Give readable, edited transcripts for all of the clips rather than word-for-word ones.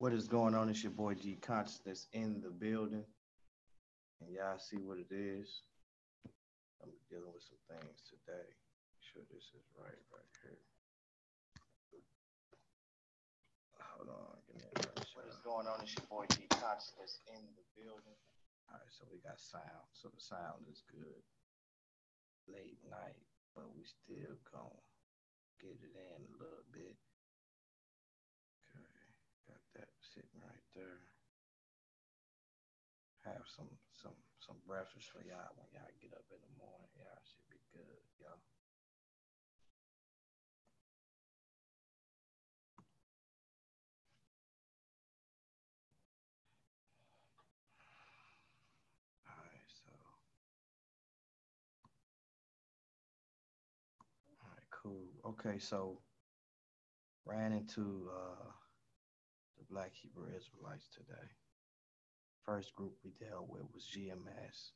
What is going on? It's your boy G Consciousness in the building. And y'all see what it is. I'm dealing with some things today. Make sure this is right here. Hold on, give me a minute. What is going on? It's your boy G Consciousness in the building. All right, so we got sound. So the sound is good. Late night, but we still gonna get it in a little bit. Okay, got that sitting right there. Have some breakfast for y'all when y'all get up in the morning. Y'all should be good, y'all. All right, so all right, cool. Okay, so ran into the Black Hebrew Israelites today. First group we dealt with was GMS.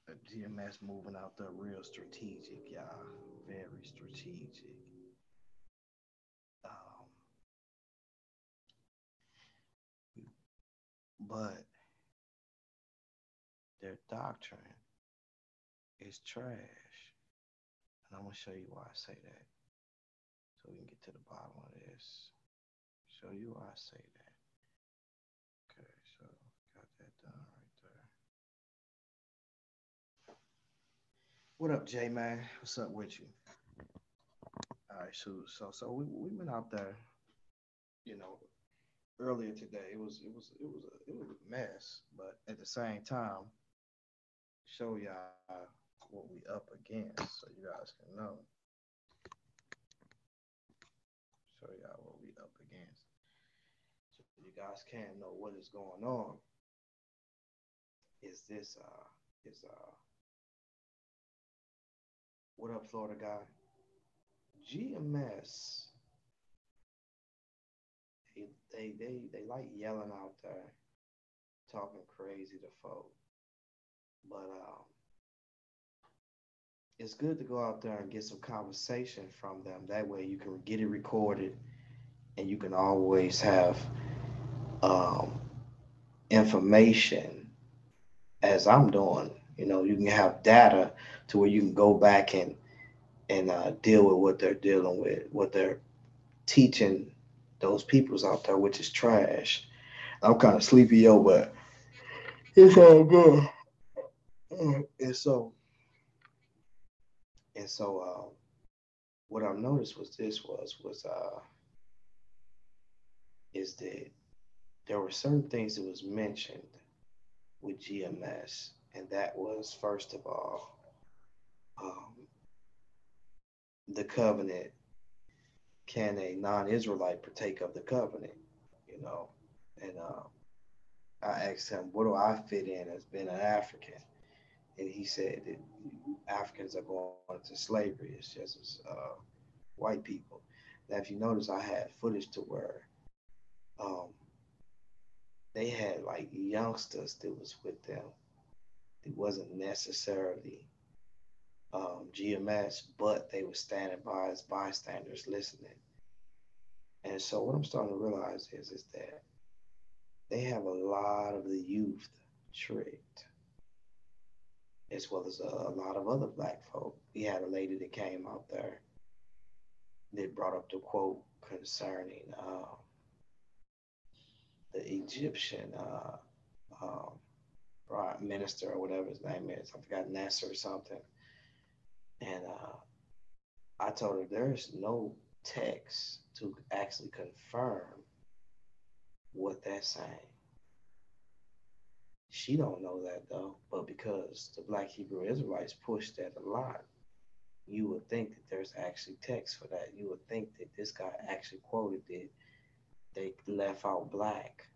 GMS moving out there real strategic, y'all. Very strategic. Um, but their doctrine is trash. And I'm going to show you why I say that. So we can get to the bottom of this. Show you why I say that. Okay, so got that done right there. What up, Jay, man? What's up with you? All right, so we went out there, you know, earlier today. It was a mess, but at the same time, show y'all what we up against so you guys can know. Show y'all what we up against. So you guys can know what is going on. Is this is what up, Florida guy? GMS, they like yelling out there, talking crazy to folk. But it's good to go out there and get some conversation from them. That way you can get it recorded and you can always have um, information as I'm doing. You know, you can have data to where you can go back and deal with what they're dealing with, what they're teaching those peoples out there, which is trash. I'm kind of sleepy, yo, but it's all good. And so, and so, what I've noticed was this was is that there were certain things that was mentioned with GMS, and that was first of all um, the covenant. Can a non-Israelite partake of the covenant? You know, and I asked him, "What do I fit in as being an African?" And he said that Africans are going into slavery. It's just as white people. Now, if you notice, I had footage to where um, they had like youngsters that was with them. It wasn't necessarily GMS, but they were standing by as bystanders listening. And so what I'm starting to realize is that they have a lot of the youth tricked, as well as a lot of other black folk. We had a lady that came out there that brought up the quote concerning the Egyptian prime minister or whatever his name is. I forgot Nasser or something. And I told her there's no text to actually confirm what that's saying. She don't know that though, but because the Black Hebrew Israelites push that a lot, you would think that there's actually text for that. You would think that this guy actually quoted that they left out black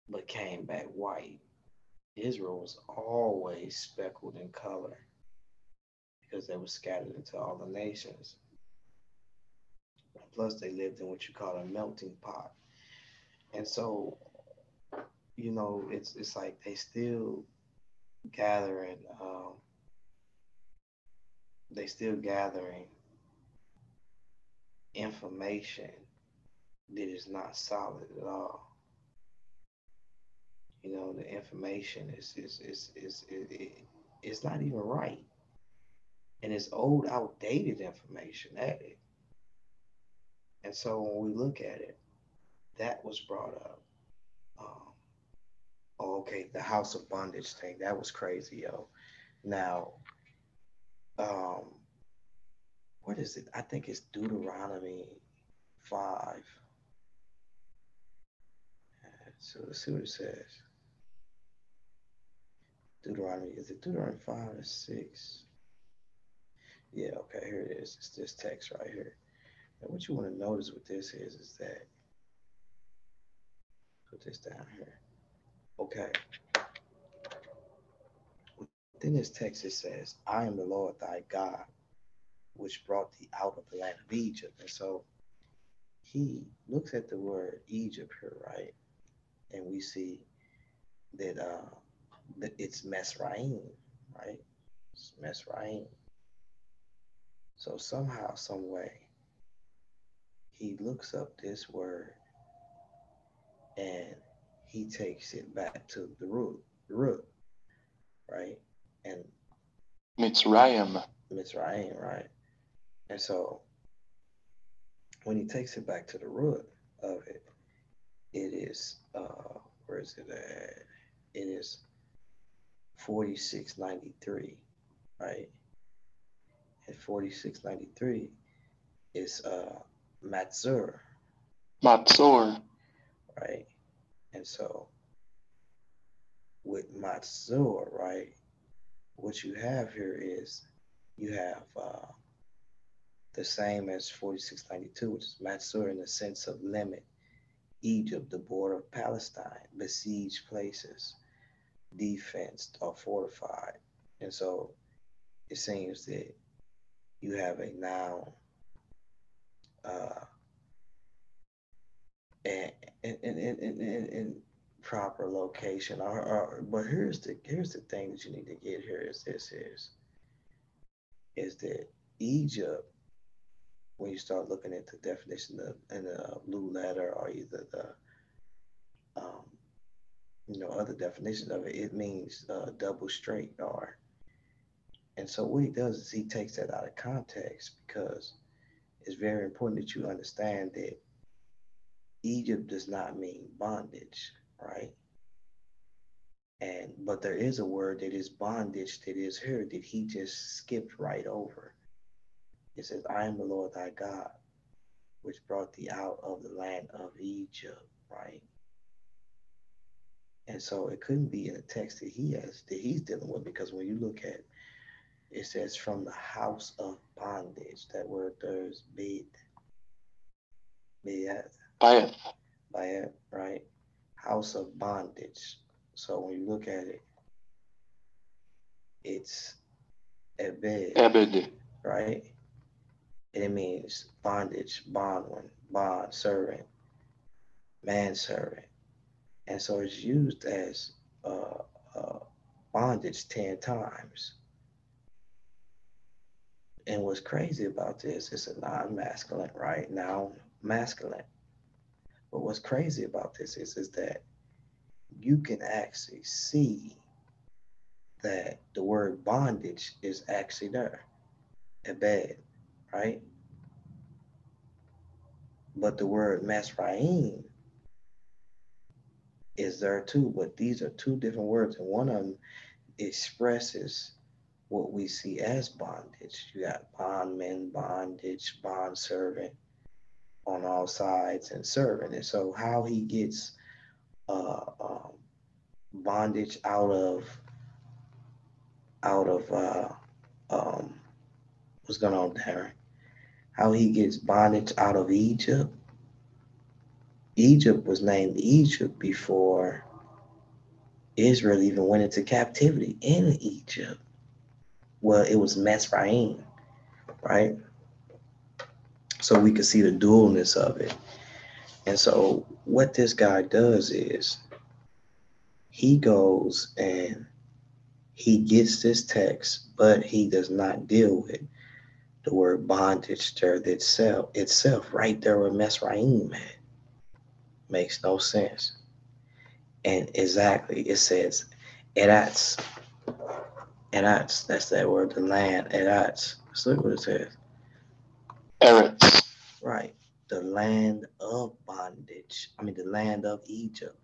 but came back white. Israel was always speckled in color because they were scattered into all the nations. Plus, they lived in what you call a melting pot. And so, it's like gathering, they still gathering information that is not solid at all. You know, the information it's not even right, and it's old, outdated information at it. And so when we look at it, that was brought up. Um, oh, okay, the house of bondage thing, that was crazy, yo. Now, um, what is it? I think it's Deuteronomy 5. So let's see what it says. Deuteronomy, is it Deuteronomy 5 or 6? Yeah, okay, here it is. It's this text right here. And what you want to notice with this is that, put this down here. Okay, within this text it says, I am the Lord thy God, which brought thee out of the land of Egypt. And so he looks at the word Egypt here, right? And we see that it's Mesraim, right? It's Mesraim. So somehow, some way, he looks up this word and he takes it back to the root, right? And Mitzrayim. Mitzrayim, right? And so when he takes it back to the root of it, it is where is it at? It is 4693, right? And 4693 is Matzur, Matzor. right? And so with Matzur, right, what you have here is you have the same as 4692, which is Matsur in the sense of limit, Egypt, the border of Palestine, besieged places, defensed or fortified. And so it seems that you have a noun uh, and, and proper location. But here's the thing that you need to get here is this is that Egypt, when you start looking at the definition in the blue letter or either the um, other definitions of it, it means double straight or. And so what he does is he takes that out of context because it's very important that you understand that Egypt does not mean bondage, right? And but there is a word that is bondage that is here that he just skipped right over. It says, I am the Lord thy God, which brought thee out of the land of Egypt, right? And so it couldn't be in the text that he's dealing with because when you look at it says from the house of bondage. That word there is bid, Bayeth. bayat, right? House of bondage. So when you look at it, it's ebed, Ebed. right? And it means bondage, bond one, bond, servant, manservant. And so it's used as uh, uh, bondage 10 times. And what's crazy about this is a non-masculine, right? Now masculine. But what's crazy about this is that you can actually see that the word bondage is actually there, ebed, right? But the word Mesraim is there too, but these are two different words, and one of them expresses what we see as bondage. You got bondman, bondage, bond servant on all sides, and servant. And so, how he gets uh, um, bondage out of um, what's going on there? How he gets bondage out of Egypt. Egypt was named Egypt before Israel even went into captivity in Egypt. Well, it was Mesraim, right? So we could see the dualness of it. And so what this guy does is he goes and he gets this text, but he does not deal with the word bondage there itself right there where Mesraim at. Makes no sense. And exactly, it says Eretz. Eretz, that's that word, the land, Eretz. Let's look what it says. Eretz. Right. The land of bondage. I mean, the land of Egypt,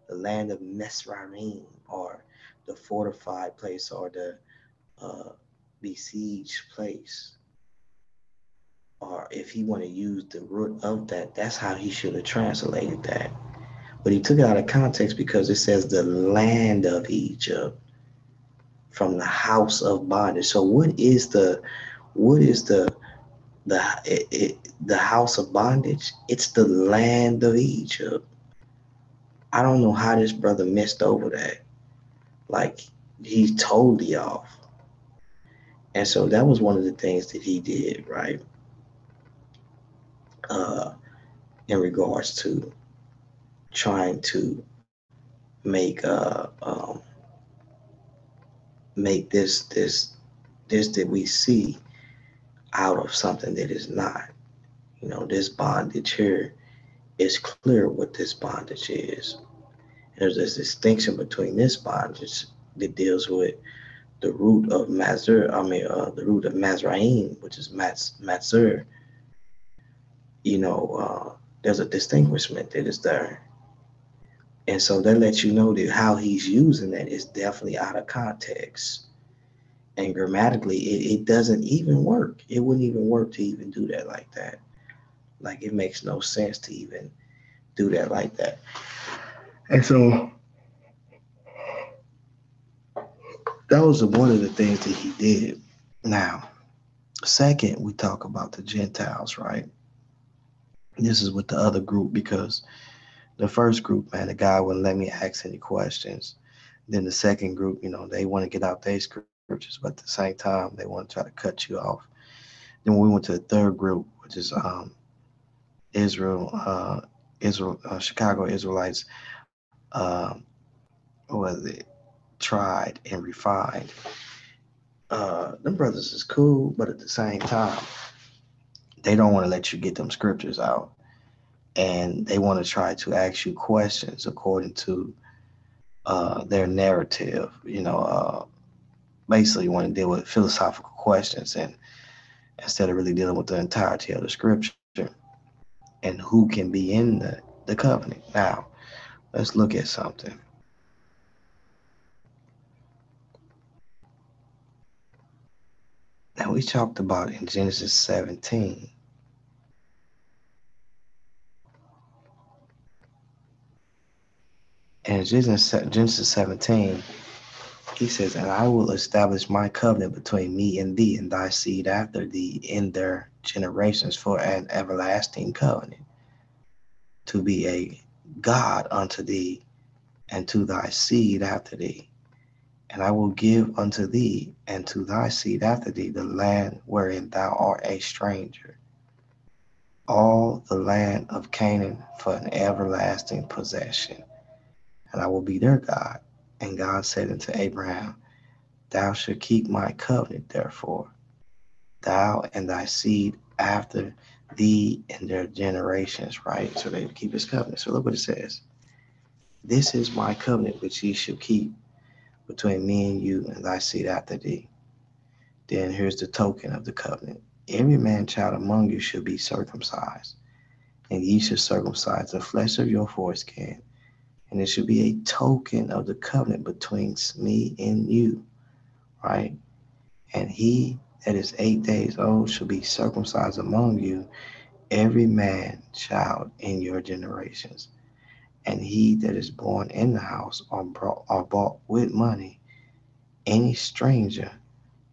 the land of Mesraim, or the fortified place, or the uh, besieged place. Or if he want to use the root of that, that's how he should have translated that. But he took it out of context because it says the land of Egypt from the house of bondage. So what is the house of bondage? It's the land of Egypt. I don't know how this brother missed over that. Like, he's totally off. And so that was one of the things that he did, right? Uh, in regards to trying to make this that we see out of something that is not. This bondage here is clear what this bondage is. There's this distinction between this bondage that deals with the root of Mazur, the root of Mazraim, which is Mazur. There's a distinguishment that is there. And so that lets you know that how he's using that is definitely out of context. And grammatically, it doesn't even work. It wouldn't even work to even do that like that. Like, it makes no sense to even do that like that. And so that was one of the things that he did. Now, second, we talk about the Gentiles, right? This is with the other group because the first group, man, the guy wouldn't let me ask any questions. Then the second group, they want to get out their scriptures, but at the same time, they want to try to cut you off. Then when we went to the third group, which is Israel, Chicago Israelites, what was it? Tried and refined. Them brothers is cool, but at the same time, they don't want to let you get them scriptures out, and they want to try to ask you questions according to their narrative. Basically, want to deal with philosophical questions, and instead of really dealing with the entirety of the scripture and who can be in the covenant. Now, let's look at something. Now, we talked about in Genesis 17. And Genesis 17, he says, "And I will establish my covenant between me and thee and thy seed after thee in their generations for an everlasting covenant, to be a God unto thee and to thy seed after thee. And I will give unto thee and to thy seed after thee the land wherein thou art a stranger, all the land of Canaan for an everlasting possession. And I will be their God." And God said unto Abraham, "Thou shalt keep my covenant, therefore, thou and thy seed after thee in their generations," right? So they keep his covenant. So look what it says. "This is my covenant which ye shall keep between me and you and thy seed after thee." Then here's the token of the covenant. "Every man child among you shall be circumcised, and ye shall circumcise the flesh of your foreskin, and it shall be a token of the covenant betwixt me and you," right? "And he that is 8 days old shall be circumcised among you, every man child in your generations. And he that is born in the house or bought with money, any stranger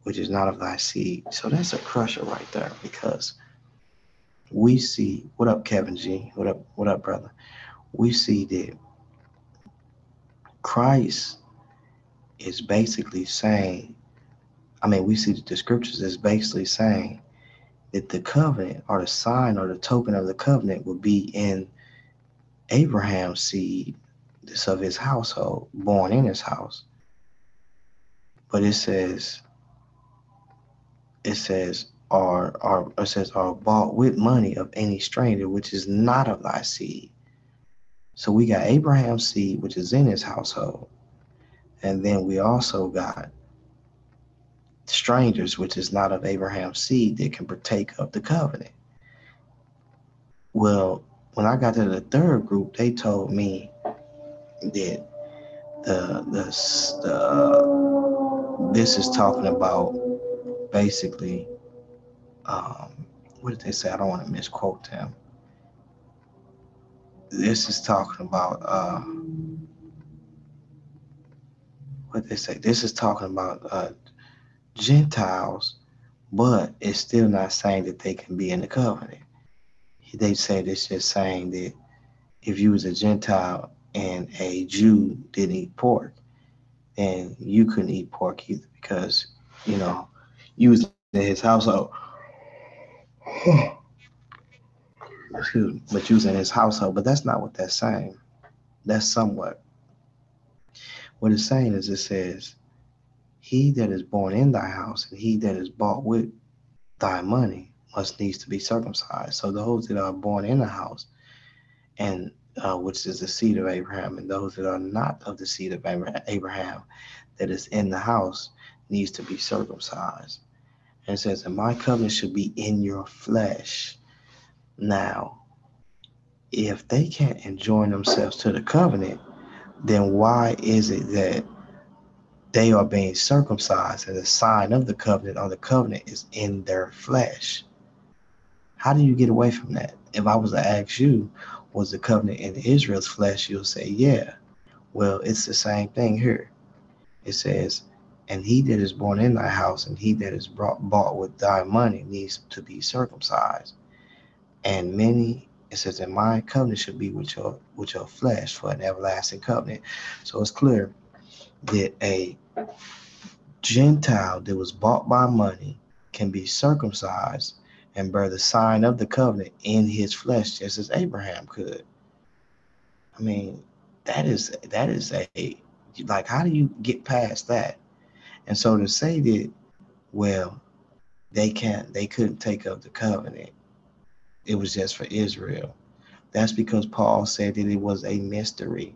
which is not of thy seed." So that's a crusher right there, because we see, what up, Kevin G? What up, brother? We see that Christ is basically saying, we see that the scriptures is basically saying that the covenant or the sign or the token of the covenant would be in Abraham's seed, this of his household, born in his house. But it says, or bought with money of any stranger which is not of thy seed. So we got Abraham's seed, which is in his household. And then we also got strangers, which is not of Abraham's seed, that can partake of the covenant. Well, when I got to the third group, they told me that this is talking about basically, um, what did they say? I don't want to misquote them. This is talking about what they say. This is talking about Gentiles, but it's still not saying that they can be in the covenant. They said it's just saying that if you was a Gentile and a Jew didn't eat pork, then you couldn't eat pork either because, you know, you was in his household. Excuse me, but you was in his household. But that's not what that's saying. That's somewhat. What it's saying is it says, he that is born in thy house and he that is bought with thy money must needs to be circumcised. So those that are born in the house and which is the seed of Abraham, and those that are not of the seed of Abraham that is in the house needs to be circumcised. And it says, and my covenant should be in your flesh. Now, if they can't enjoin themselves to the covenant, then why is it that they are being circumcised and the sign of the covenant or the covenant is in their flesh? How do you get away from that? If I was to ask you, was the covenant in Israel's flesh, you'll say, yeah. Well, it's the same thing here. It says, and he that is born in thy house and he that is bought with thy money needs to be circumcised. And many, it says, and my covenant should be with your flesh for an everlasting covenant. So it's clear that a Gentile that was bought by money can be circumcised and bear the sign of the covenant in his flesh, just as Abraham could. I mean, that is a like, how do you get past that? And so to say that, well, they couldn't take up the covenant, it was just for Israel. That's because Paul said that it was a mystery.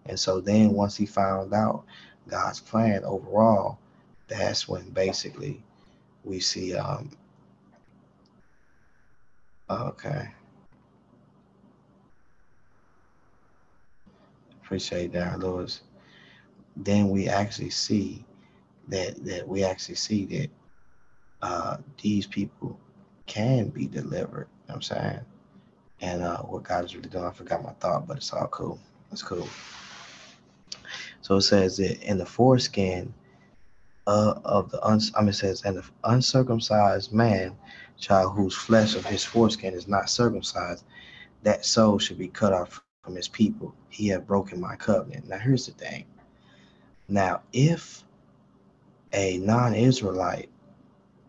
And so then once he found out God's plan overall, that's when basically we see okay, appreciate that, Lewis. Then we actually see that these people can be delivered. You know what I'm saying? And what God is really doing, I forgot my thought, but it's all cool. It's cool. So it says that in the foreskin it says, and the uncircumcised man, child whose flesh of his foreskin is not circumcised, that soul should be cut off from his people. He have broken my covenant. Now here's the thing. Now if a non-Israelite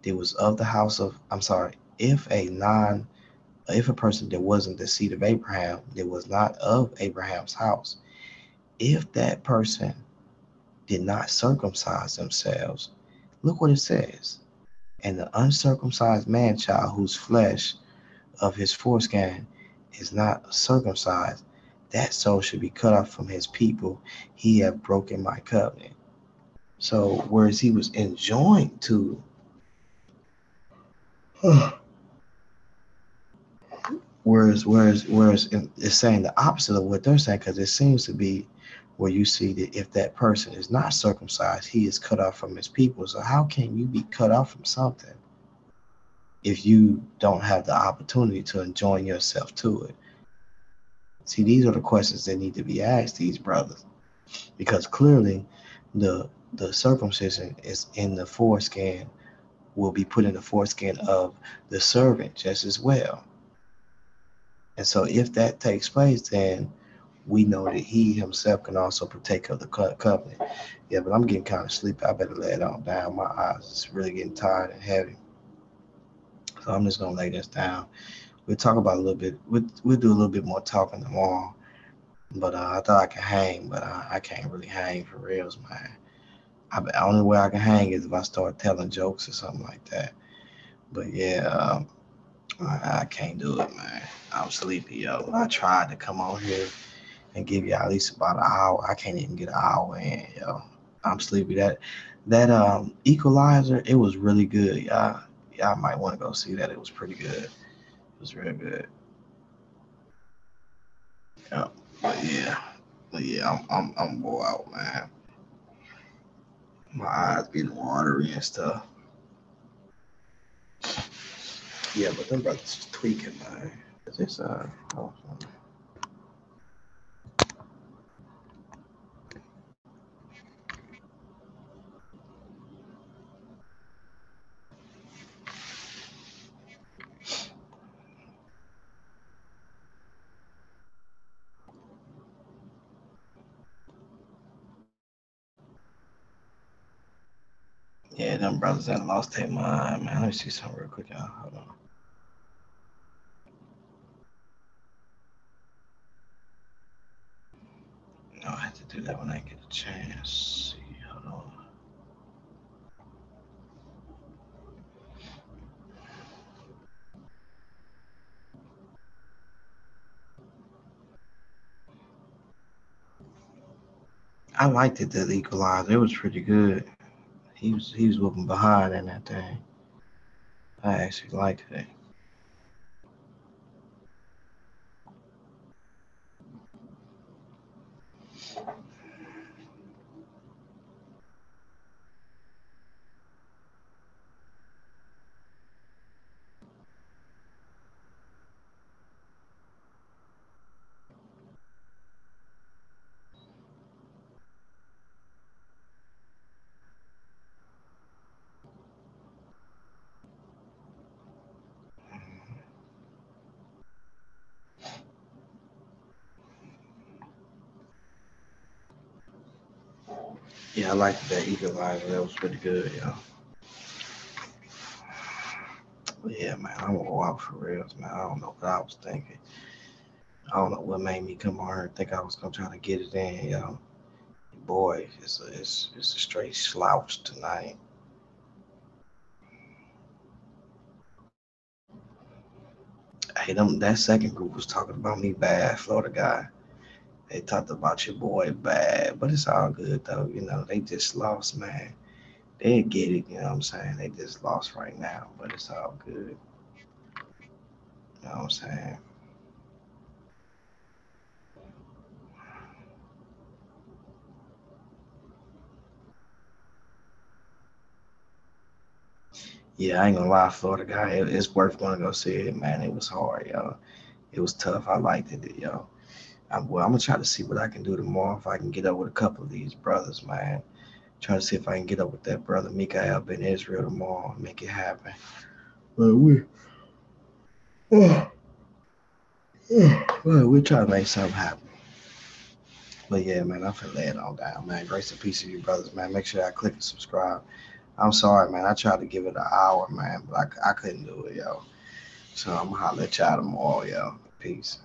that was of the house of, I'm sorry, if a person that wasn't the seed of Abraham, that was not of Abraham's house, if that person did not circumcise themselves, look what it says. And the uncircumcised man child whose flesh of his foreskin is not circumcised, that soul should be cut off from his people. He have broken my covenant. So whereas he was enjoined to, whereas it's saying the opposite of what they're saying, because it seems to be where you see that if that person is not circumcised, he is cut off from his people. So how can you be cut off from something if you don't have the opportunity to enjoin yourself to it? See, these are the questions that need to be asked these brothers, because clearly the circumcision is in the foreskin, will be put in the foreskin of the servant just as well. And so if that takes place, then we know that he himself can also partake of the covenant. Yeah, but I'm getting kind of sleepy. I better lay it on down. My eyes is really getting tired and heavy. So I'm just gonna lay this down. We'll talk about a little bit. We'll do a little bit more talking tomorrow. But I thought I could hang, but I can't really hang for reals, man. The only way I can hang is if I start telling jokes or something like that. But yeah, I can't do it, man. I'm sleepy, yo. I tried to come on here and give you at least about an hour. I can't even get an hour in, yo. I'm sleepy. That Equalizer, it was really good. Y'all might want to go see that. It was pretty good. It was real good. Yeah. But yeah. But yeah, I'm wore out, man. My eyes getting watery and stuff. Yeah, but them brothers is tweaking, man. Is this oh, yeah, them brothers that lost their mind, man. Let me see something real quick, y'all. Hold on. No, I have to do that when I get a chance. See, hold on. I liked it, the Equalizer. It was pretty good. He was whooping behind in that thing. I actually liked it. Yeah, I liked that Equalizer. That was pretty good, yo. But yeah, man, I'm gonna go out for reals, man. I don't know what I was thinking. I don't know what made me come on here and think I was gonna try to get it in, yo. Boy, it's a straight slouch tonight. Hey, that second group was talking about me bad, Florida guy. They talked about your boy bad, but it's all good though. You know, they just lost, man. They get it, you know what I'm saying? They just lost right now, but it's all good. You know what I'm saying? Yeah, I ain't gonna lie, Florida guy. It's worth going to go see it, man. It was hard, yo. It was tough. I liked it, yo. I'm gonna try to see what I can do tomorrow if I can get up with a couple of these brothers, man. Try to see if I can get up with that brother Mikael in Israel tomorrow and make it happen. But we'll try to make something happen. But yeah, man, I'm finna lay it all down, man. Grace and peace to you, brothers, man. Make sure y'all click and subscribe. I'm sorry, man. I tried to give it an hour, man, but I couldn't do it, yo. So I'm gonna holler at y'all tomorrow, yo. Peace.